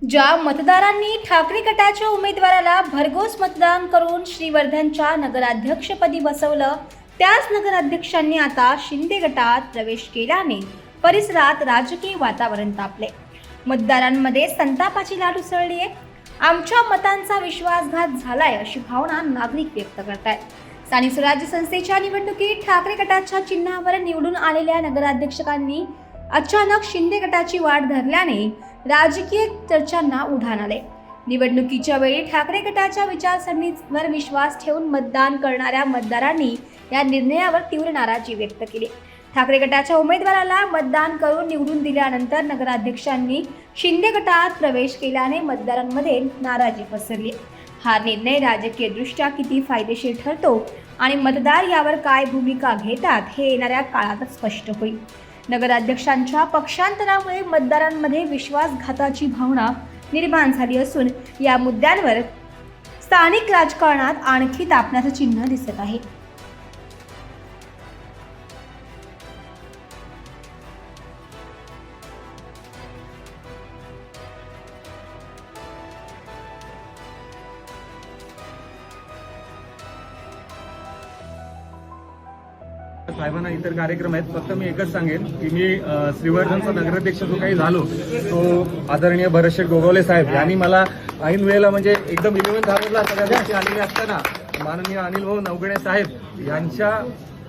ज्या मतदारांनी ठाकरे गटाच्या उमेदवाराला भरघोस मतदान करून श्रीवर्धनच्या नगराध्यक्षपदी बसवलं, त्याच नगराध्यक्षांनी आता शिंदे गटात प्रवेश केल्याने परिसरात राजकीय वातावरण तापले। मतदारांमध्ये संतापाची लाट उसळली आहे। आमच्या मतांचा विश्वासघात झालाय अशी भावना नागरिक व्यक्त करतायत। स्थानिक स्वराज्य संस्थेच्या निवडणुकीत ठाकरे गटाच्या चिन्हावर निवडून आलेल्या नगराध्यक्षांनी अचानक शिंदे गटाची वाट धरल्याने राजकीय चर्चांना उधाण आले। निवडणुकीच्या वेळी ठाकरे गटाच्या विचारसरणीवर विश्वास ठेवून मतदान करणाऱ्या मतदारांनी या निर्णयावर तीव्र नाराजी व्यक्त केली। ठाकरे गटाच्या उमेदवाराला मतदान करून निवडून दिल्यानंतर नगराध्यक्षांनी शिंदे गटात प्रवेश केल्याने मतदारांमध्ये नाराजी पसरली। हा निर्णय राजकीयदृष्ट्या किती फायदेशीर ठरतो आणि मतदार यावर काय भूमिका घेतात हे येणाऱ्या काळात स्पष्ट होईल। नगराध्यक्षांच्या पक्षांतरामुळे मतदारांमध्ये विश्वासघाताची भावना निर्माण झाली असून या मुद्द्यांवर स्थानिक राजकारणात आणखी तापण्याचं चिन्ह दिसत आहे। साहेबांना इतर कार्यक्रम आहेत, फक्त मी एकच सांगेन की मी श्रीवर्धनचा नगराध्यक्ष जो काही झालो तो आदरणीय भरतशेठ गोगावले साहेब यांनी मला ऐन वेळेला म्हणजे एकदम 11th आवरला सगळ्या गोष्टी आलेल्या असताना माननीय अनिल भाऊ नवगणे साहेब यांच्या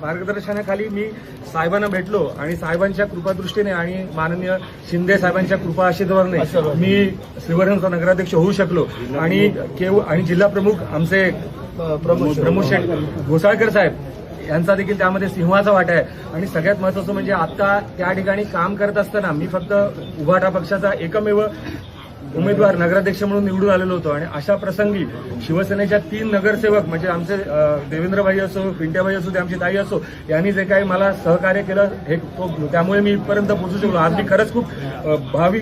मार्गदर्शनाखाली मी साहेबांना भेटलो आणि साहेबांच्या कृपादृष्टीने आणि माननीय शिंदे साहेबांच्या कृपा आशीर्वादाने मी श्रीवर्धनचा नगराध्यक्ष होऊ शकलो आणि जिल्हा प्रमुख आमचे प्रमोद शेठ घोसाळकर साहेब यांचा देखील त्यामध्ये सिंहाचा वाटा आहे। आणि सगळ्यात महत्त्वाचं म्हणजे आता त्या ठिकाणी काम करत असताना मी फक्त उभाटा पक्षाचा एकमेव उमेदवार नगराध्यक्ष म्हणून निवडून आलेलो होतो आणि अशा प्रसंगी शिवसेनेच्या 3 नगरसेवक म्हणजे आमचे देवेंद्रभाई असो, पिंट्याभाई असो, ते आमची ताई असो, यांनी जे काही मला सहकार्य केलं हे त्यामुळे मी इथपर्यंत पोहोचू शकलो। आज मी खरंच खूप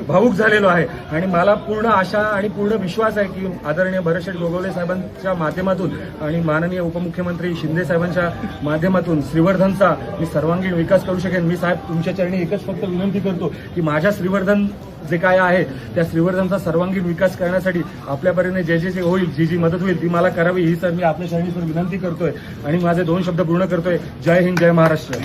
भावुक झालेलो आहे आणि मला पूर्ण आशा आणि पूर्ण विश्वास आहे की आदरणीय भरतशेठ गोगावले साहेबांच्या माध्यमातून आणि माननीय उपमुख्यमंत्री शिंदे साहेबांच्या माध्यमातून श्रीवर्धनचा मी सर्वांगीण विकास करू शकेन। मी साहेब तुमच्या चरणी एकच फक्त विनंती करतो की माझ्या श्रीवर्धन जे काय आहे त्या श्रीवर्धनचा सर्वांगीण विकास करण्यासाठी आपल्या परीने जे होईल, जी मदत होईल ती मला करावी ही सर मी आपल्या चरणी सर विनंती करतोय आणि माझे 2 शब्द पूर्ण करतोय। जय हिंद, जय महाराष्ट्र।